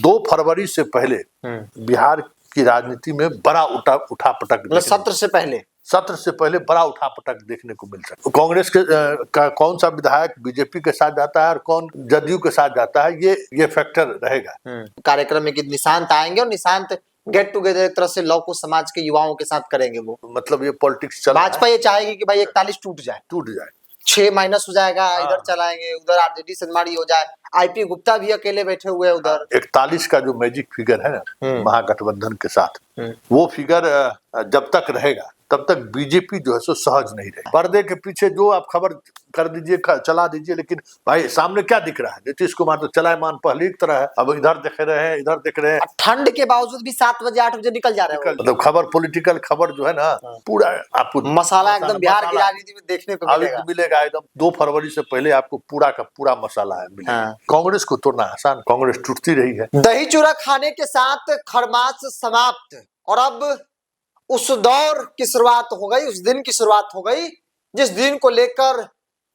2 फरवरी से पहले बिहार की राजनीति में बड़ा उठापटक सत्र से पहले बड़ा उठापटक देखने को मिल सकता है। कांग्रेस का कौन सा विधायक बीजेपी के साथ जाता है और कौन जदयू के साथ जाता है, ये फैक्टर रहेगा। कार्यक्रम में कि निशांत आएंगे और निशांत गेट टुगेदर एक तरह से लौह समाज के युवाओं के साथ करेंगे। वो मतलब ये पॉलिटिक्स चल, भाजपा ये चाहेगी कि भाई 41 टूट जाए 6 माइनस हो जाएगा। इधर चलाएंगे, उधर आरजेडी संगमारी हो जाए। आईपी गुप्ता भी अकेले बैठे हुए हैं उधर। 41 का जो मैजिक फिगर है ना महागठबंधन के साथ, वो फिगर जब तक रहेगा तब तक बीजेपी जो है सो सहज नहीं रहेगी। पर्दे के पीछे जो आप खबर कर दीजिए, चला दीजिए, लेकिन भाई सामने क्या दिख रहा है? नीतीश कुमार तो चलायमान पहले की तरह है। अब इधर देख रहे हैं, इधर देख रहे हैं। ठंड के बावजूद भी 7 बजे 8 बजे निकल जा रहे हैं। मतलब खबर, पॉलिटिकल खबर जो है ना, पूरा आपको मसाला एकदम बिहार की राजनीति में देखने को मिलेगा एकदम। 2 फरवरी से पहले आपको पूरा का पूरा मसाला है मिलेगा। कांग्रेस को तोड़ना आसान, कांग्रेस टूटती रही है। दही चूड़ा खाने के साथ खरमास समाप्त, और अब उस दौर की शुरुआत हो गई, उस दिन की शुरुआत हो गई जिस दिन को लेकर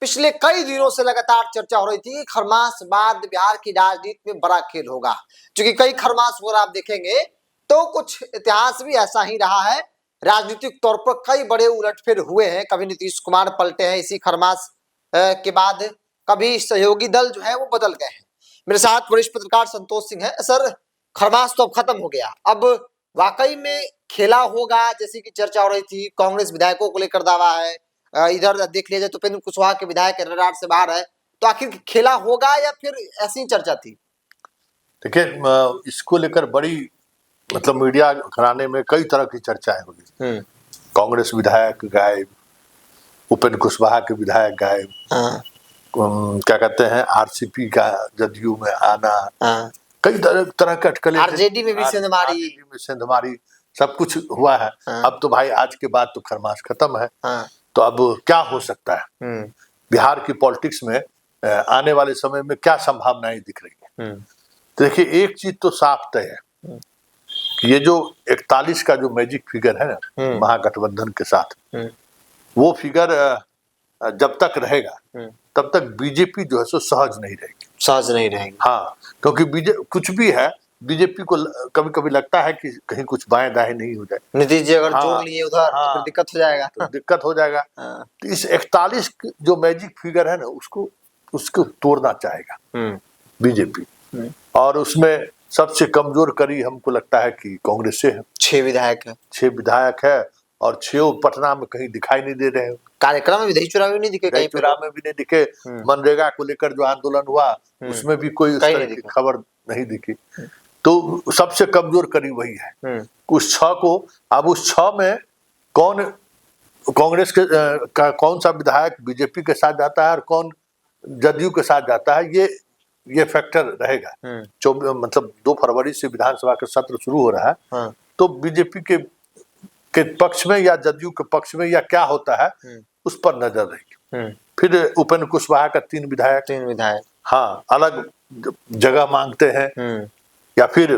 पिछले कई दिनों से लगातार चर्चा हो रही थी। खरमास बाद बिहार की राजनीति में बड़ा खेल होगा, क्योंकि कई खरमास वगैरह आप देखेंगे तो कुछ इतिहास भी ऐसा ही रहा है। राजनीतिक तौर पर कई बड़े उलटफेर हुए हैं। कभी नीतीश कुमार पलटे हैं इसी खरमास के बाद, कभी सहयोगी दल जो है वो बदल गए हैं। मेरे साथ वरिष्ठ पत्रकार संतोष सिंह है। सर, खरमास तो अब खत्म हो गया, अब वाकई में खेला होगा जैसी की चर्चा हो रही थी। कांग्रेस विधायकों को लेकर दावा है, इधर देख लीजिए तो उपेंद्र कुशवाहा के विधायक रडार से बाहर है। तो आखिर खेला होगा या फिर ऐसी चर्चा थी? देखिए, इसको लेकर बड़ी मतलब मीडिया घराने में कई तरह की चर्चाएं होगी। कांग्रेस विधायक गायब, उपेंद्र कुशवाहा के विधायक गायब, क्या कहते हैं आरसीपी का जदयू में आना, कई तरह के अटकलें, आरजेडी में भी सेंधमारी, सब कुछ हुआ है। अब तो भाई आज के बाद तो खरमास खत्म है। तो अब क्या हो सकता है बिहार की पॉलिटिक्स में आने वाले समय में, क्या संभावनाएं दिख रही है? तो देखिए, एक चीज तो साफ तय है कि ये जो 41 का जो मैजिक फिगर है ना महागठबंधन के साथ, वो फिगर जब तक रहेगा तब तक बीजेपी जो है सो सहज नहीं रहेगी। हाँ, क्योंकि कुछ भी है, बीजेपी को कभी कभी लगता है कि कहीं कुछ बाएं दाएं नहीं हो जाए। नीतीश जी अगर जोड़ लिए उधर तो फिर दिक्कत हो जाएगा। तो इस 41 जो मैजिक फिगर है ना, उसको तोड़ना चाहेगा बीजेपी, और उसमें सबसे कमजोर कड़ी हमको लगता है कि कांग्रेस से है। 6 विधायक है और 6 पटना में कहीं दिखाई नहीं दे रहे हैं। कार्यक्रम में दही चुरा भी नहीं दिखे, कहीं चुनाव में भी नहीं दिखे। मनरेगा को लेकर जो आंदोलन हुआ उसमें भी कोई उस तरह की खबर नहीं दिखी। तो सबसे कमजोर कड़ी वही है। उस 6 को, अब उस 6 में कौन कांग्रेस का कौन सा विधायक बीजेपी के साथ जाता है और कौन जदयू के साथ जाता है, ये फैक्टर रहेगा। मतलब 2 फरवरी से विधानसभा का सत्र शुरू हो रहा है। तो बीजेपी के पक्ष में या जदयू के पक्ष में या क्या होता है, उस पर नजर रहेगी। फिर उपेंद्र कुशवाहा का 3 विधायक हाँ अलग जगह मांगते हैं, या फिर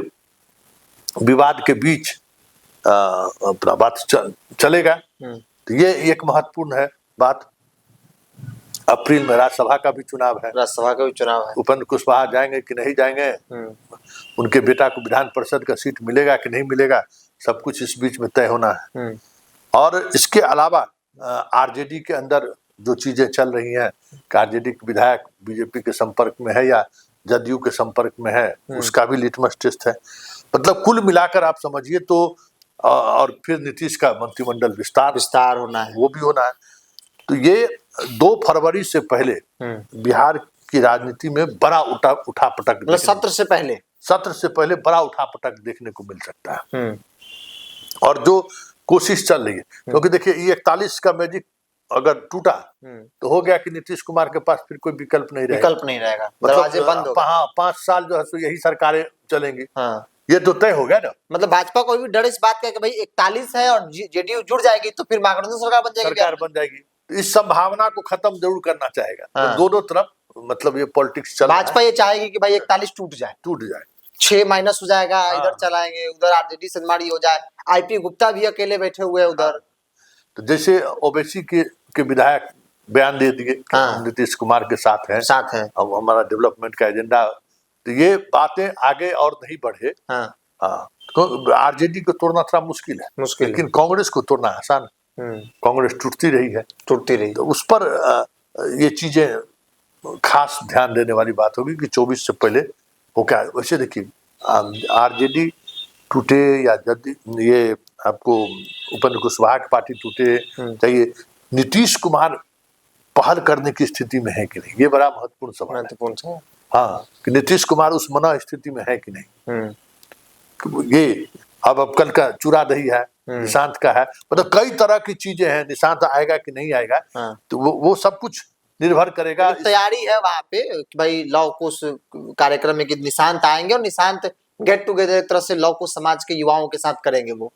विवाद के बीच अपना बात चलेगा। तो ये एक महत्वपूर्ण है बात। अप्रैल में राज्यसभा का भी चुनाव है। उपेंद्र कुशवाहा जाएंगे कि नहीं जाएंगे, उनके बेटा को विधान परिषद का सीट मिलेगा कि नहीं मिलेगा, सब कुछ इस बीच में तय होना है। और इसके अलावा आरजेडी के अंदर जो चीजें चल रही हैं, आरजेडी के विधायक बीजेपी के संपर्क में है या जदयू के संपर्क में है, उसका भी लिटमस टेस्ट है। मतलब कुल मिलाकर आप समझिए तो, और फिर नीतीश का मंत्रिमंडल विस्तार होना है, वो भी होना है। तो ये 2 फरवरी से पहले बिहार की राजनीति में बड़ा उठापटक, सत्र से पहले बड़ा उठापटक देखने को मिल सकता है। और जो कोशिश चल रही है, क्योंकि देखिए ये 41 का मैजिक अगर टूटा तो हो गया कि नीतीश कुमार के पास फिर कोई विकल्प नहीं रहेगा। दरवाजे बंद हो गए। 5 साल जो है तो यही सरकारें चलेंगी। ये तो तय हो गया ना। मतलब भाजपा को भी डर इस बात का है कि भाई 41 है और जेडीयू जुड़ जाएगी तो फिर महागठबंधन सरकार बन जाएगी। तो इस संभावना को खत्म जरूर करना चाहेगा। तो दोनों तरफ मतलब ये पॉलिटिक्स चल रहा है। भाजपा ये चाहेगी कि भाई 41 टूट जाए 6 माइनस हो जाएगा। इधर चलाएंगे, उधर आरजेडी संगमारी हो जाए। आईपी गुप्ता भी अकेले बैठे हुए हैं उधर। तो जैसे ओबीसी के विधायक बयान दे दिए नीतीश कुमार के साथ हैं। अब हमारा डेवलपमेंट का एजेंडा तो ये बातें आगे और नहीं बढ़े। हाँ हाँ, तो आरजेडी को तोड़ना थोड़ा मुश्किल है, मुश्किल लेकिन कांग्रेस को तोड़ना आसान है। कांग्रेस टूटती रही है, टूटती रही। तो उस पर ये चीजें खास ध्यान देने वाली बात होगी कि 24 से पहले हो क्या। वैसे देखिए, आरजेडी टूटे या यदि ये आपको उपेंद्र कुशवाहा की पार्टी टूटे, चाहिए नीतीश कुमार पहल करने की स्थिति में है कि नहीं, ये बड़ा महत्वपूर्ण सवाल है। महत्वपूर्ण। हाँ, कि नीतीश कुमार उस मना स्थिति में है कि नहीं। ये अब कल का चूरा दही है, निशांत का है, मतलब कई तरह की चीजें हैं। निशांत आएगा कि नहीं आएगा, तो वो सब कुछ निर्भर करेगा। तैयारी है वहां पे कि भाई लव कुश कार्यक्रम में कि निशांत आएंगे और निशांत गेट टुगेदर एक तरह से लव कुश समाज के युवाओं के साथ करेंगे। वो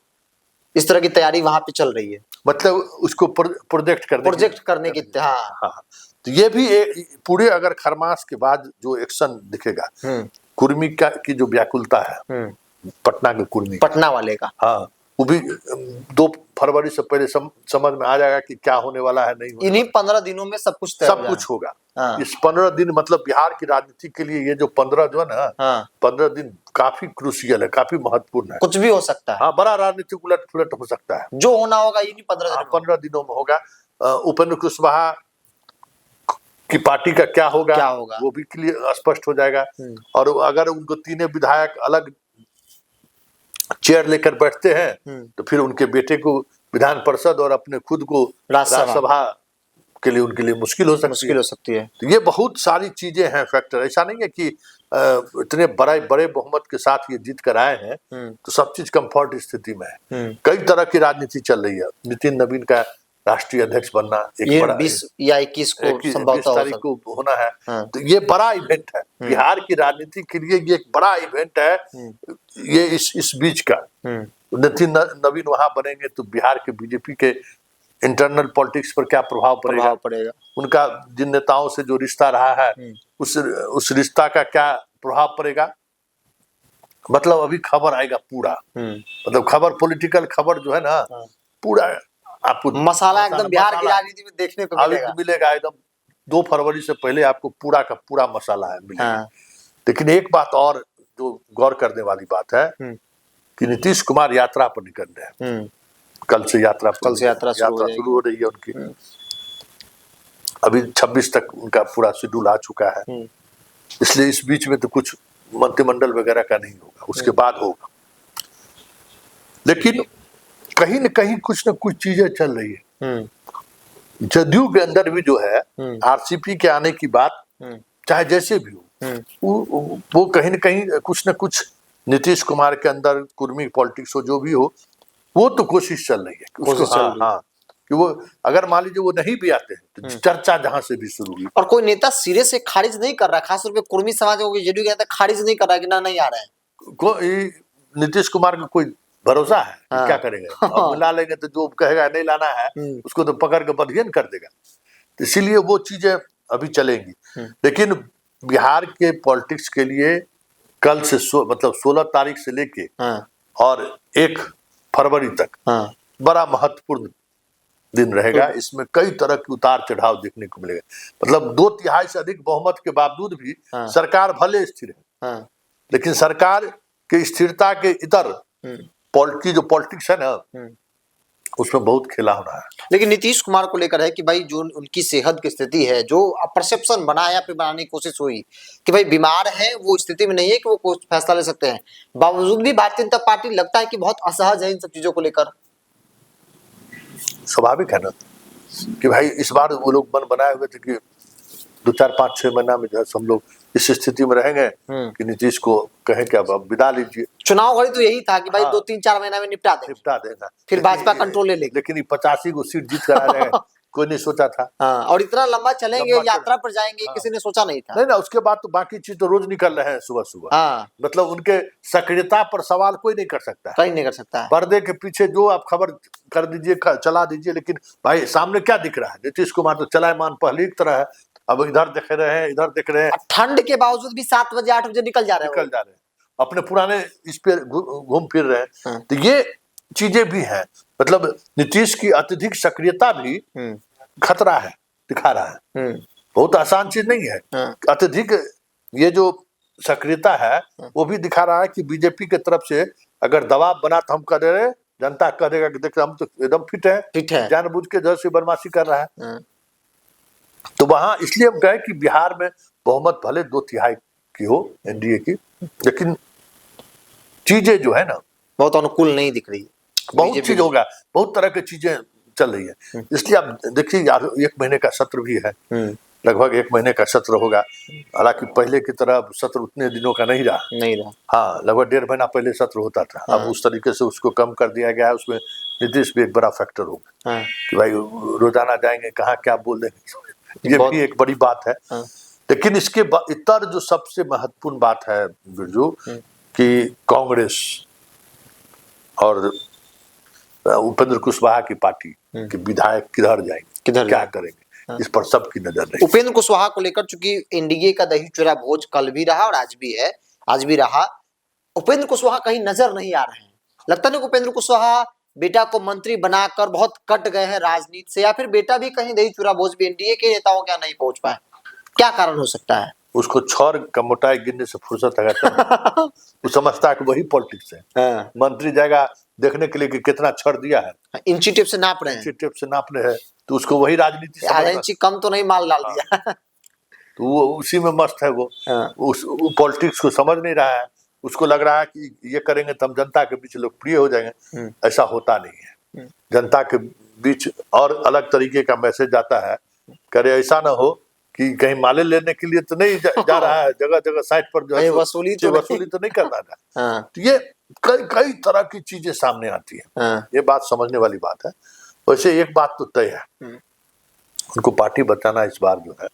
इस तरह की तैयारी वहां पे चल रही है, मतलब उसको प्रोजेक्ट करने की। हाँ, तो ये भी पूरे अगर खरमास के बाद जो एक्शन दिखेगा, कुर्मी की जो व्याकुलता है, पटना के कुर्मी, पटना वाले का, हाँ, वो भी 2 फरवरी से पहले समझ में आ जाएगा कि क्या होने वाला है, नहीं होने। इन्हीं 15 दिनों में सब कुछ होगा। इस 15 दिन मतलब बिहार की राजनीति के लिए ये जो 15 जो है ना, 15 दिन काफी क्रूशियल है, काफी महत्वपूर्ण है। कुछ भी हो सकता है। हाँ, बड़ा राजनीतिक उलट फुलट हो सकता है। जो होना होगा इन्हीं 15 दिनों में होगा। उपेंद्र कुशवाहा की पार्टी का क्या होगा वो भी क्लियर स्पष्ट हो जाएगा। और अगर उनको तीनों विधायक अलग चेयर लेकर बैठते हैं, तो फिर उनके बेटे को विधान परिषद और अपने खुद को राज्यसभा के लिए उनके लिए मुश्किल हो सकती है। तो ये बहुत सारी चीजें हैं, फैक्टर। ऐसा नहीं है कि इतने बड़े बहुमत के साथ ये जीत कर आए हैं तो सब चीज कंफर्ट स्थिति में है। कई तरह की राजनीति चल रही है। नितिन नवीन का राष्ट्रीय अध्यक्ष बनना एक बड़ा 20 या 21 तारीख को होना है। तो ये बड़ा इवेंट है बिहार की राजनीति के लिए, ये एक बड़ा इवेंट है। ये इस बीच का नितिन नवीन वहां बनेंगे तो बिहार के बीजेपी के इंटरनल पॉलिटिक्स पर क्या प्रभाव पड़ेगा, उनका जिन नेताओं से जो रिश्ता रहा है उस रिश्ता का क्या प्रभाव पड़ेगा। मतलब अभी खबर आएगा पूरा, मतलब खबर, पॉलिटिकल खबर जो है ना, पूरा आपको मसाला एकदम बिहार की राजनीति में देखने को मिलेगा एकदम। 2 फरवरी से पहले आपको पूरा का पूरा मसाला है मिलेगा। लेकिन एक बात और जो गौर करने वाली बात है कि नीतीश कुमार यात्रा पर निकल रहे हैं। कल से यात्रा शुरू हो रही है उनकी। अभी 26 तक उनका पूरा शेड्यूल आ चुका है, इसलिए इस बीच में तो कुछ मंत्रिमंडल वगैरह का नहीं होगा, उसके बाद होगा। लेकिन कहीं न कहीं कुछ न कुछ चीजें चल रही है। जदयू के अंदर भी जो है आरसीपी के आने की बात, चाहे जैसे भी हो, वो कहीं न कहीं कुछ न कुछ नीतीश कुमार के अंदर कुर्मी पॉलिटिक्स हो, जो भी हो, वो तो कोशिश चल रही है उसको। हाँ, कि वो अगर मान लीजिए वो नहीं भी आते हैं तो चर्चा जहां से भी शुरू हुई। और कोई नेता सिरे से खारिज नहीं कर रहा, खासतौर पे कुर्मी समाज को जदयू के नेता खारिज नहीं कर रहा कि ना नहीं आ रहे हैं। कोई नीतीश कुमार का कोई भरोसा है? क्या करेगा? अब मिला लेंगे तो जो कहेगा नहीं लाना है उसको तो पकड़ के बदयन कर देगा। तो इसीलिए वो चीजें अभी चलेंगी। लेकिन बिहार के पॉलिटिक्स के लिए कल से मतलब 16 तारीख से लेके और 1 फरवरी तक बड़ा महत्वपूर्ण दिन रहेगा। इसमें कई तरह के उतार चढ़ाव देखने को मिलेगा। मतलब 2/3 से अधिक बहुमत के बावजूद भी सरकार भले स्थिर है, लेकिन सरकार की स्थिरता के इतर जो पॉलिटिक्स है ना, उसमें बहुत खेला होना है। लेकिन नीतीश कुमार को लेकर है कि भाई जो उनकी सेहत की स्थिति है, जो परसेप्शन बनाया पे बनाने की कोशिश हुई कि भाई बीमार है, वो स्थिति में नहीं है कि वो कुछ फैसला ले सकते हैं, बावजूद भी भारतीय जनता पार्टी लगता है कि बहुत असहज है इन सब चीजों को लेकर। स्वाभाविक है ना कि भाई इस बार वो लोग मन बनाए हुए थे कि 2, 4, 5, 6 महीना में जो है हम लोग इस स्थिति में रहेंगे कि नीतीश को कहें कि अब विदा लीजिए। चुनाव घड़ी तो यही था कि भाई 2, 3, 4 महीना में निपटा देगा, फिर भाजपा कंट्रोल ले लेगी। लेकिन 85 को सीट जीत कर आ रहे हैं, कोई नहीं सोचा था। और इतना लंबा चलेंगे, यात्रा पर जाएंगे, किसी ने सोचा नहीं था। नहीं ना, उसके बाद तो बाकी चीज तो रोज निकल रहे हैं सुबह सुबह। मतलब उनके सक्रियता पर सवाल कोई नहीं कर सकता है, कहीं नहीं कर सकता है। पर्दे के पीछे जो आप खबर कर दीजिए, चला दीजिए, लेकिन भाई सामने क्या दिख रहा है? नीतीश कुमार तो चलायमान पहले की तरह है। अब इधर देख रहे हैं, इधर देख रहे हैं। ठंड के बावजूद भी 7 बजे 8 बजे निकल जा रहे हैं, अपने पुराने इस पे घूम फिर रहे हैं। तो ये चीजें भी हैं। मतलब नीतीश की अत्यधिक सक्रियता भी खतरा है, दिखा रहा है। बहुत आसान चीज नहीं है। अत्यधिक ये जो सक्रियता है वो भी दिखा रहा है कि बीजेपी की तरफ से अगर दबाव बना तो हम कर रहे, जनता करेगा कि देखिए हम तो एकदम फिट है, जानबूझ के जैसे बदमाशी कर रहा है। तो वहां इसलिए हम कहें कि बिहार में बहुमत भले 2/3 की हो एनडीए की, लेकिन चीजें जो है ना बहुत अनुकूल नहीं दिख रही। बहुत चीज होगा, बहुत तरह की चीजें चल रही है। इसलिए आप देखिए 1 महीने का सत्र भी है, लगभग 1 महीने का सत्र होगा। हालांकि पहले की तरह सत्र उतने दिनों का नहीं रहा। हाँ, लगभग 1.5 महीना पहले सत्र होता था। अब उस तरीके से उसको कम कर दिया गया है। उसमें नीतीश भी एक बड़ा फैक्टर होगा कि भाई रोजाना जाएंगे कहाँ क्या बोल देंगे, ये भी एक बड़ी बात है। लेकिन इसके इतर जो सबसे महत्वपूर्ण बात है बिरजू कि कांग्रेस और उपेंद्र कुशवाहा की पार्टी के विधायक किधर जाएंगे, क्या करेंगे, इस पर सबकी नजर रही। उपेंद्र कुशवाहा को लेकर चूंकि एनडीए का दही चूरा भोज कल भी रहा और आज भी है, आज भी रहा, उपेंद्र कुशवाहा कहीं नजर नहीं आ रहे हैं। लगता नहीं उपेंद्र कुशवाहा बेटा को मंत्री बनाकर बहुत कट गए हैं राजनीति से, या फिर बेटा भी कहीं दही चूरा भोज भी एनडीए के नेताओं क्या नहीं पहुंच पाए, क्या कारण हो सकता है? उसको छौर का मोटाई गिनने से फुर्सत है। वो समझता है कि वही पॉलिटिक्स है। मंत्री जाएगा देखने के लिए कि कितना छड़ दिया है, इंची टेप से नाप रहे हैं, इंची टेप से नाप रहे हैं, तो उसको वही राजनीति आधा इंची कम तो नहीं माल डाल दिया। तो वो उसी में मस्त है। वो पॉलिटिक्स को समझ नहीं रहा है। उसको लग रहा है कि ये करेंगे तो हम जनता के बीच लोकप्रिय हो जाएंगे। ऐसा होता नहीं है। जनता के बीच और अलग तरीके का मैसेज जाता है। करे ऐसा ना हो कि कहीं माले लेने के लिए तो नहीं जा रहा है, जगह जगह साइट पर जो है वसूली तो नहीं करना है। तो ये कई तरह की चीजें सामने आती है। ये बात समझने वाली बात है। वैसे एक बात तो तय है, उनको पार्टी बचाना इस बार जो है,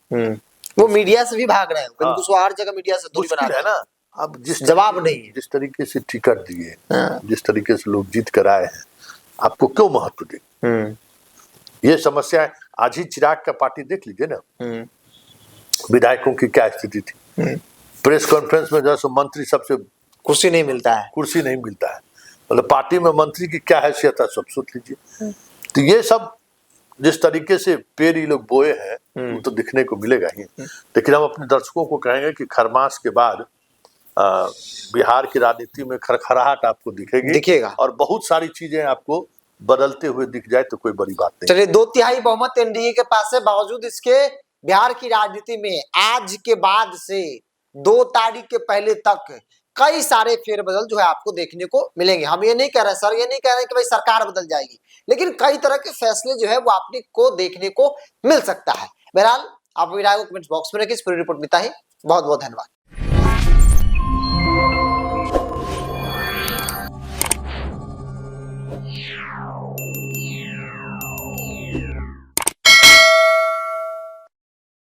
वो मीडिया से भी भाग रहे हैं। कुशवाहा हर जगह मीडिया से दूरी बना रहे हैं ना। अब जवाब नहीं है, जिस तरीके से टिकट दिए, जिस तरीके से लोग जीत कर आए हैं, आपको क्यों महत्व दे? ये समस्या है। आज ही चिराग का पार्टी देख लीजिए ना, विधायकों की क्या स्थिति थी। प्रेस कॉन्फ्रेंस में जैसे मंत्री सबसे कुर्सी नहीं मिलता है, मतलब पार्टी में मंत्री की क्या हैसियत है सब सोच लीजिए। तो ये सब जिस तरीके से पेड़ ये लोग बोए हैं वो तो दिखने को मिलेगा ही। लेकिन हम अपने दर्शकों को कहेंगे कि खरमास के बाद बिहार की राजनीति में खरखराहट आपको दिखेगा और बहुत सारी चीजें आपको बदलते हुए दिख जाए तो कोई बड़ी बात नहीं। चलिए, 2/3 बहुमत एनडीए के पास है, बावजूद इसके बिहार की राजनीति में आज के बाद से 2 तारीख के पहले तक कई सारे फेरबदल जो है आपको देखने को मिलेंगे। हम ये नहीं कह रहे सर, ये नहीं कह रहे कि भाई सरकार बदल जाएगी, लेकिन कई तरह के फैसले जो है वो आपने को देखने को मिल सकता है। बहरहाल आप विराय को कमेंट बॉक्स में रखिए। इस पूरी रिपोर्ट में इतना ही। बहुत बहुत धन्यवाद।